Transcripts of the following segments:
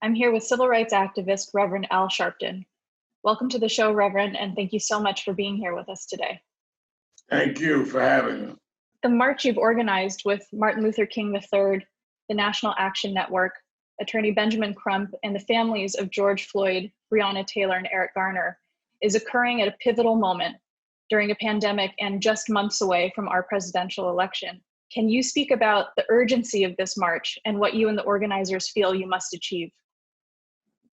I'm here with civil rights activist Reverend Al Sharpton. Welcome to the show, Reverend, and thank you so much for being here with us today. Thank you for having me. The march you've organized with Martin Luther King III, the National Action Network, Attorney Benjamin Crump, and the families of George Floyd, Breonna Taylor, and Eric Garner is occurring at a pivotal moment during a pandemic and just months away from our presidential election. Can you speak about the urgency of this march and what you and the organizers feel you must achieve?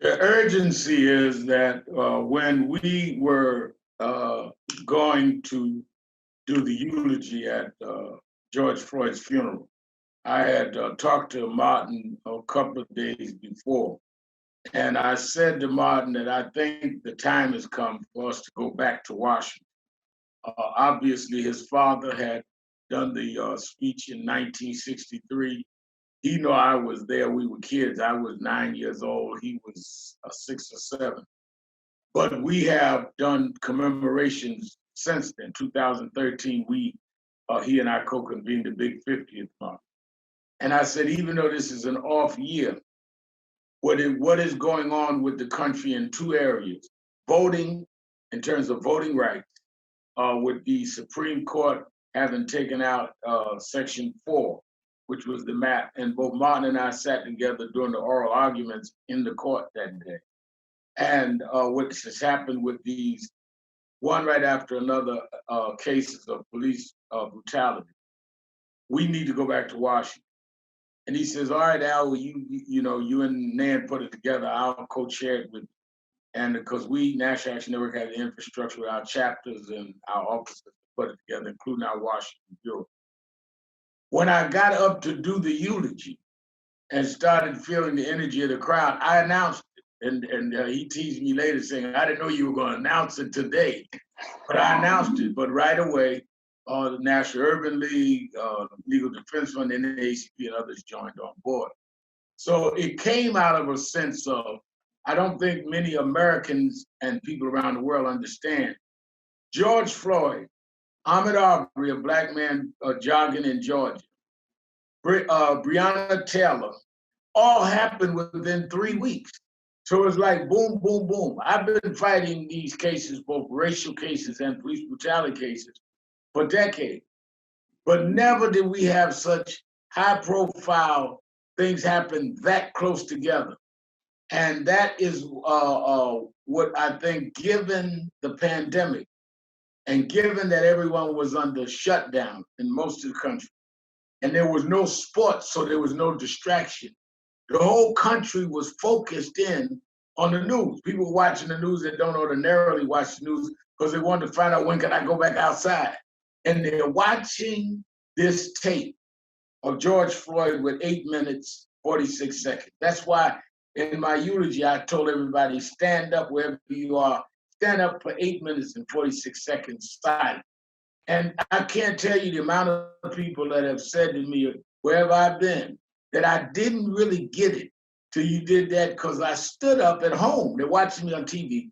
The urgency is that when we were going to do the eulogy at George Floyd's funeral, I had talked to Martin a couple of days before, and I said to Martin that I think the time has come for us to go back to Washington. Obviously, his father had done the speech in 1963. He knew I was there. We were kids. I was 9 years old. He was 6 or 7. But we have done commemorations since then. 2013, he and I co-convened the big 50th month. And I said, even though this is an off year, what is going on with the country in two areas: voting, in terms of voting rights, with the Supreme Court having taken out Section 4, which was the map. And both Martin and I sat together during the oral arguments in the court that day. And what has happened with these, one right after another, cases of police brutality. We need to go back to Washington. And he says, all right, Al, you and Nan put it together. I'll co-chair it with you. And because we, National Action Network, have the infrastructure with our chapters and our offices to put it together, including our Washington bureau. When I got up to do the eulogy and started feeling the energy of the crowd, I announced it. And he teased me later saying, I didn't know you were going to announce it today. But I announced it. But right away, the National Urban League, Legal Defense Fund, NAACP, and others joined on board. So it came out of a sense of, I don't think many Americans and people around the world understand. George Floyd, Ahmaud Arbery, a black man jogging in Georgia, Breonna Taylor, all happened within 3 weeks. So it's like boom, boom, boom. I've been fighting these cases, both racial cases and police brutality cases, for decades. But never did we have such high profile things happen that close together. And that is what I think, given the pandemic, and given that everyone was under shutdown in most of the country, and there was no sports, so there was no distraction, the whole country was focused in on the news. People were watching the news that don't ordinarily watch the news because they wanted to find out, when can I go back outside? And they're watching this tape of George Floyd with 8 minutes, 46 seconds. That's why in my eulogy, I told everybody, stand up wherever you are, stand up for 8 minutes and 46 seconds silent. And I can't tell you the amount of people that have said to me, wherever I've been, that I didn't really get it till you did that, because I stood up at home. They're watching me on TV.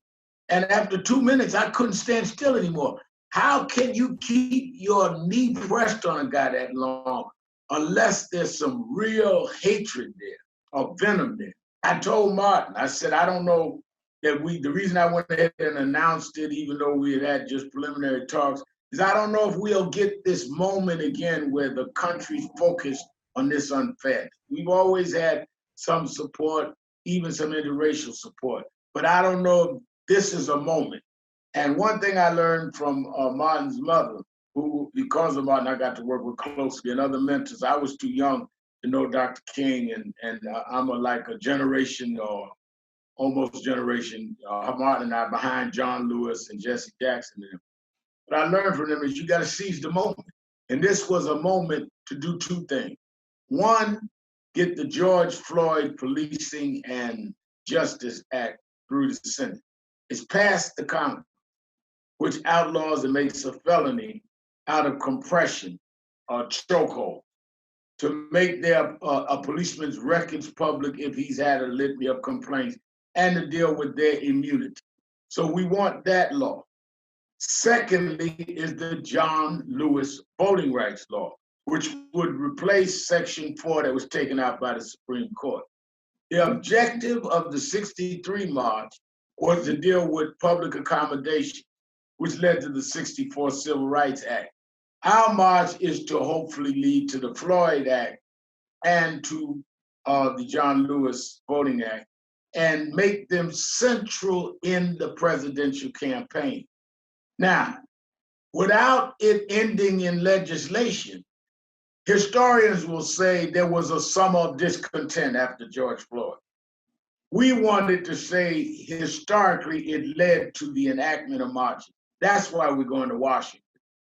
And after 2 minutes, I couldn't stand still anymore. How can you keep your knee pressed on a guy that long unless there's some real hatred there or venom there? I told Martin, I said, I don't know that the reason I went ahead and announced it, even though we had just preliminary talks, is I don't know if we'll get this moment again where the country's focused on this unfairness. We've always had some support, even some interracial support, but I don't know if this is a moment. And one thing I learned from Martin's mother, who, because of Martin, I got to work with closely, and other mentors. I was too young to know Dr. King, and I'm like a generation or almost generation, Martin and I, behind John Lewis and Jesse Jackson and them. What I learned from them is you got to seize the moment. And this was a moment to do two things. One, get the George Floyd Policing and Justice Act through the Senate. It's passed the Congress, which outlaws and makes a felony out of compression or chokehold, to make a policeman's records public if he's had a litany of complaints, and to deal with their immunity. So we want that law. Secondly is the John Lewis voting rights law, which would replace Section 4 that was taken out by the Supreme Court. The objective of the '63 march was to deal with public accommodation, which led to the '64 Civil Rights Act. Our march is to hopefully lead to the Floyd Act and to the John Lewis Voting Act and make them central in the presidential campaign. Now, without it ending in legislation, historians will say there was a summer of discontent after George Floyd. We wanted to say historically it led to the enactment of marching. That's why we're going to Washington.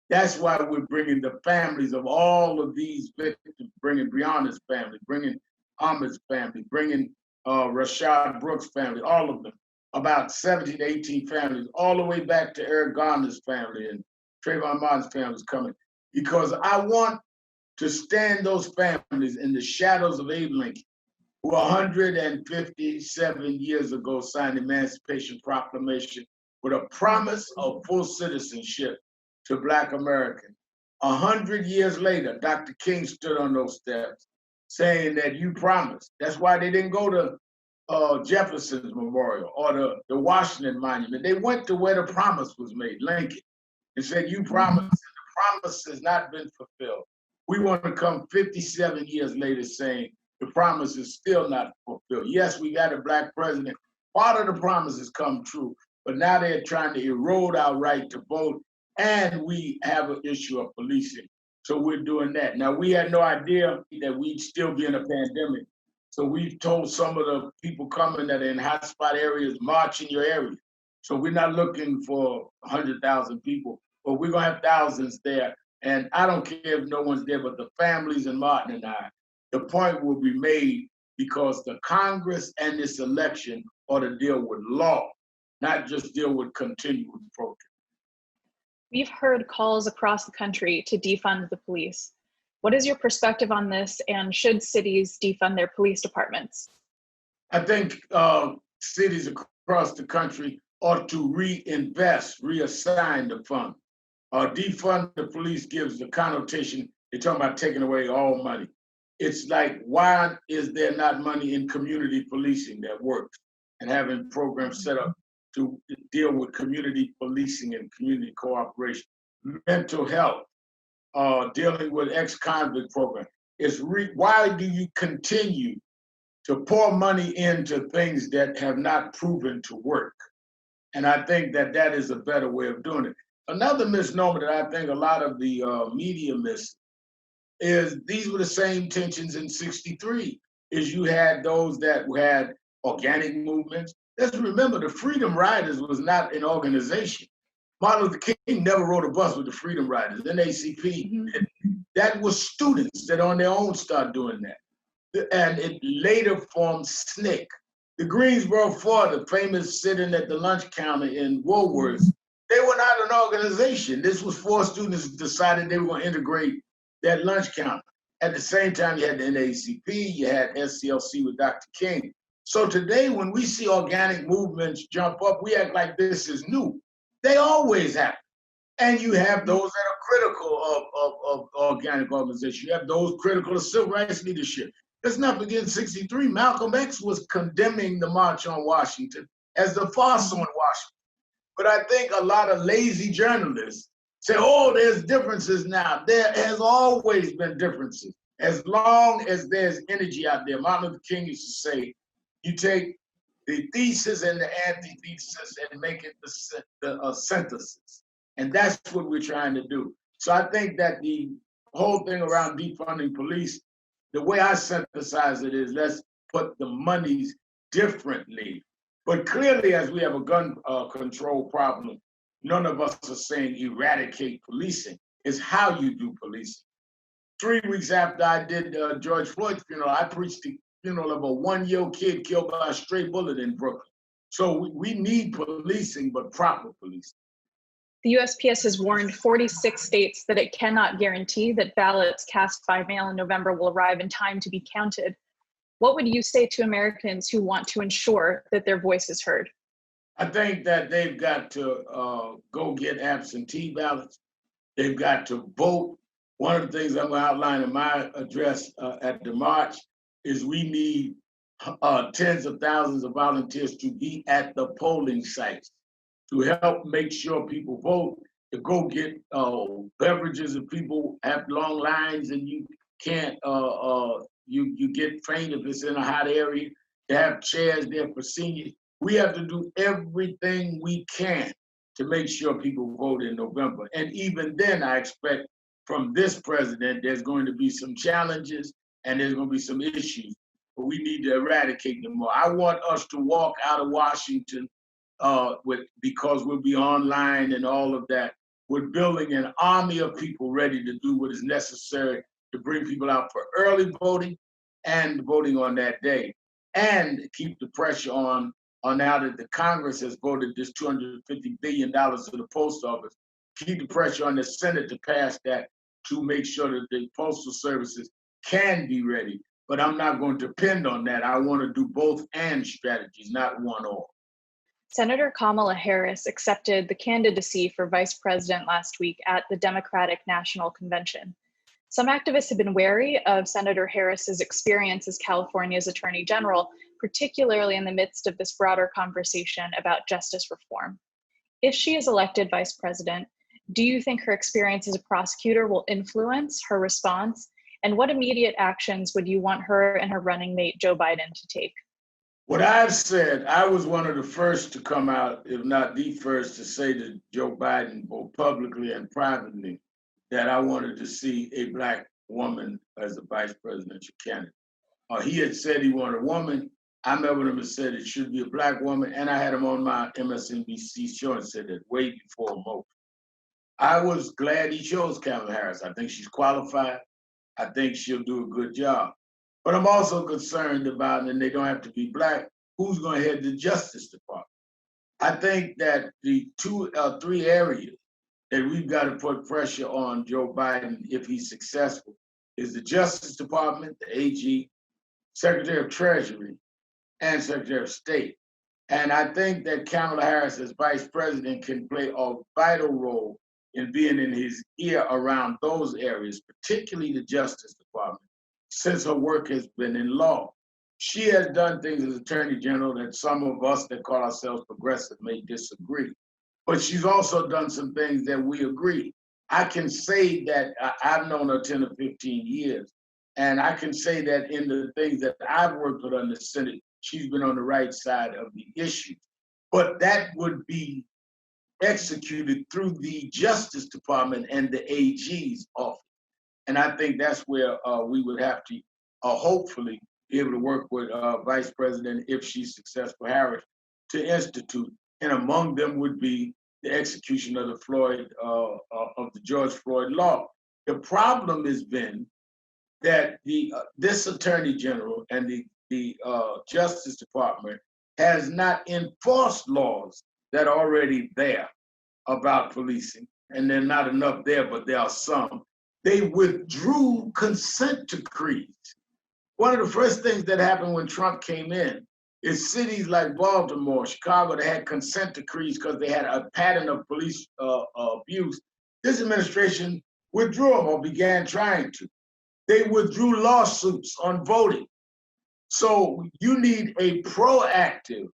That's why we're bringing the families of all of these victims, bringing Breonna's family, bringing Ahmaud's family, bringing Rashad Brooks' family, all of them, about 17 to 18 families, all the way back to Eric Garner's family and Trayvon Martin's family is coming. Because I want to stand those families in the shadows of Abe Lincoln, who 157 years ago signed the Emancipation Proclamation with a promise of full citizenship to Black Americans. 100 years later, Dr. King stood on those steps saying that you promised. That's why they didn't go to Jefferson's Memorial or the Washington Monument. They went to where the promise was made, Lincoln, and said, you promised, and the promise has not been fulfilled. We want to come 57 years later saying the promise is still not fulfilled. Yes, we got a Black president. Part of the promise has come true, but now they're trying to erode our right to vote, and we have an issue of policing. So we're doing that. Now, we had no idea that we'd still be in a pandemic. So we've told some of the people coming that are in hotspot areas, march in your area. So we're not looking for 100,000 people, but we're gonna have thousands there. And I don't care if no one's there, but the families and Martin and I, the point will be made because the Congress and this election ought to deal with law, not just deal with continual protest. We've heard calls across the country to defund the police. What is your perspective on this, and should cities defund their police departments? I think cities across the country ought to reinvest, reassign the fund. Defund the police gives the connotation, they're talking about taking away all money. It's like, why is there not money in community policing that works and having programs set up to deal with community policing and community cooperation? Mental health, dealing with ex-convict program. Why do you continue to pour money into things that have not proven to work? And I think that that is a better way of doing it. Another misnomer that I think a lot of the media miss is these were the same tensions in '63, is you had those that had organic movements. Let's remember the Freedom Riders was not an organization. Martin Luther King never rode a bus with the Freedom Riders, NAACP. Mm-hmm. That was students that on their own started doing that. And it later formed SNCC. The Greensboro Four, the famous sitting at the lunch counter in Woolworths, they were not an organization. This was four students who decided they were going to integrate that lunch counter. At the same time, you had the NAACP, you had SCLC with Dr. King. So today, when we see organic movements jump up, we act like this is new. They always happen. And you have those that are critical of organic organization. You have those critical of civil rights leadership. Let's not forget '63, Malcolm X was condemning the March on Washington as the farce on Washington. But I think a lot of lazy journalists say, oh, there's differences now. There has always been differences. As long as there's energy out there, Martin Luther King used to say, you take the thesis and the antithesis and make it the synthesis. And that's what we're trying to do. So I think that the whole thing around defunding police, the way I synthesize it is let's put the monies differently. But clearly, as we have a gun control problem, none of us are saying eradicate policing. It's how you do policing. 3 weeks after I did George Floyd's funeral, I preached the funeral of a 1-year-old kid killed by a stray bullet in Brooklyn. So we need policing, but proper policing. The USPS has warned 46 states that it cannot guarantee that ballots cast by mail in November will arrive in time to be counted. What would you say to Americans who want to ensure that their voice is heard? I think that they've got to go get absentee ballots. They've got to vote. One of the things I'm going to outline in my address at the march is we need tens of thousands of volunteers to be at the polling sites to help make sure people vote, to go get beverages if people have long lines and you can't, you get faint if it's in a hot area, to have chairs there for seniors. We have to do everything we can to make sure people vote in November. And even then, I expect from this president, there's going to be some challenges and there's going to be some issues, but we need to eradicate them more. I want us to walk out of Washington because we'll be online and all of that. We're building an army of people ready to do what is necessary to bring people out for early voting and voting on that day, and keep the pressure on now that the Congress has voted this $250 billion to the post office, keep the pressure on the Senate to pass that to make sure that the postal services can be ready. But I'm not going to depend on that. I want to do both and strategies, not one or. Senator Kamala Harris accepted the candidacy for vice president last week at the Democratic National Convention. Some activists have been wary of Senator Harris's experience as California's Attorney General, particularly in the midst of this broader conversation about justice reform. If she is elected vice president, do you think her experience as a prosecutor will influence her response? And what immediate actions would you want her and her running mate, Joe Biden, to take? What I've said, I was one of the first to come out, if not the first, to say to Joe Biden, both publicly and privately, that I wanted to see a Black woman as a vice presidential candidate. He had said he wanted a woman. I remember him and said it should be a Black woman, and I had him on my MSNBC show and said that way before most. I was glad he chose Kamala Harris. I think she's qualified. I think she'll do a good job. But I'm also concerned about, and they don't have to be Black, who's going to head the Justice Department. I think that the three areas that we've got to put pressure on Joe Biden if he's successful is the Justice Department, the AG, Secretary of Treasury, and Secretary of State. And I think that Kamala Harris as vice president can play a vital role in being in his ear around those areas, particularly the Justice Department, since her work has been in law. She has done things as Attorney General that some of us that call ourselves progressive may disagree. But she's also done some things that we agree. I can say that I've known her 10 or 15 years, and I can say that in the things that I've worked with her in the Senate, she's been on the right side of the issue. But that would be executed through the Justice Department and the AG's office. And I think that's where we would have to hopefully be able to work with Vice President, if she's successful, Harris, to institute. And among them would be the execution of the George Floyd law. The problem has been that this Attorney General and the Justice Department has not enforced laws that are already there about policing, and there are not enough there, but there are some. They withdrew consent decrees. One of the first things that happened when Trump came in is cities like Baltimore, Chicago, that had consent decrees because they had a pattern of police abuse. This administration withdrew them or began trying to. They withdrew lawsuits on voting. So you need a proactive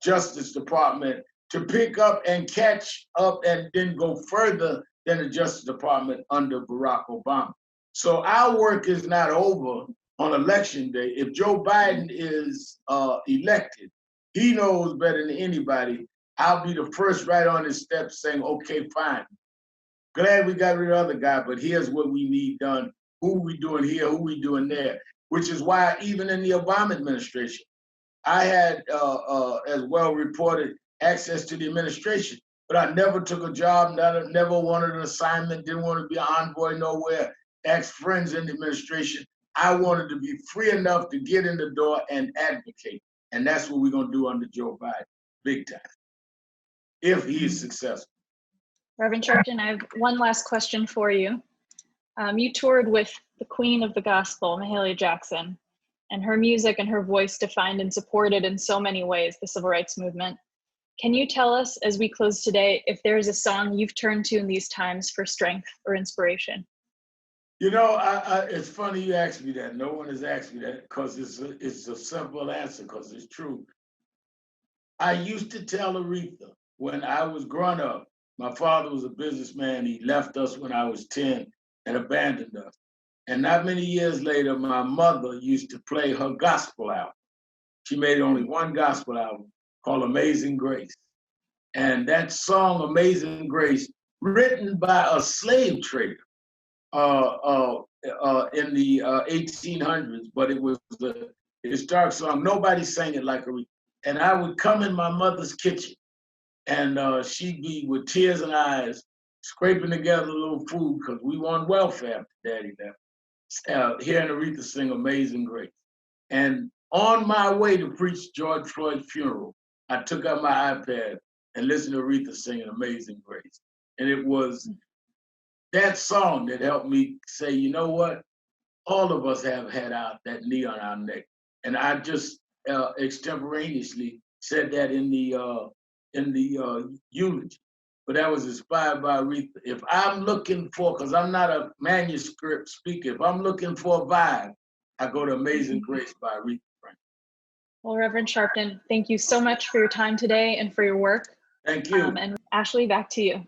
Justice Department to pick up and catch up and then go further than the Justice Department under Barack Obama. So our work is not over on Election Day. If Joe Biden is elected, he knows better than anybody. I'll be the first right on his steps saying, okay, fine. Glad we got rid of the other guy, but here's what we need done. Who we doing here, who we doing there, which is why even in the Obama administration, I had, as well reported, access to the administration, but I never took a job, never wanted an assignment, didn't want to be an envoy nowhere, asked friends in the administration. I wanted to be free enough to get in the door and advocate. And that's what we're going to do under Joe Biden, big time, if he is successful. Reverend Sharpton, I have one last question for you. You toured with the Queen of the Gospel, Mahalia Jackson, and her music and her voice defined and supported in so many ways the civil rights movement. Can you tell us, as we close today, if there is a song you've turned to in these times for strength or inspiration? You know, it's funny you asked me that. No one has asked me that because it's a simple answer because it's true. I used to tell Aretha when I was growing up, my father was a businessman. He left us when I was 10 and abandoned us. And not many years later, my mother used to play her gospel album. She made only one gospel album called Amazing Grace. And that song, Amazing Grace, written by a slave trader in the 1800s, but it was a historic song. Nobody sang it like Aretha. And I would come in my mother's kitchen, and she'd be with tears in eyes, scraping together a little food because we were on welfare after Daddy left. Hearing Aretha sing Amazing Grace. And on my way to preach George Floyd's funeral, I took out my iPad and listened to Aretha singing Amazing Grace. And it was that song that helped me say, you know what? All of us have had that knee on our neck. And I just extemporaneously said that in the eulogy. But that was inspired by Aretha. If I'm looking for, because I'm not a manuscript speaker, if I'm looking for a vibe, I go to Amazing Grace by Aretha Franklin. Well, Reverend Sharpton, thank you so much for your time today and for your work. Thank you. And Ashley, back to you.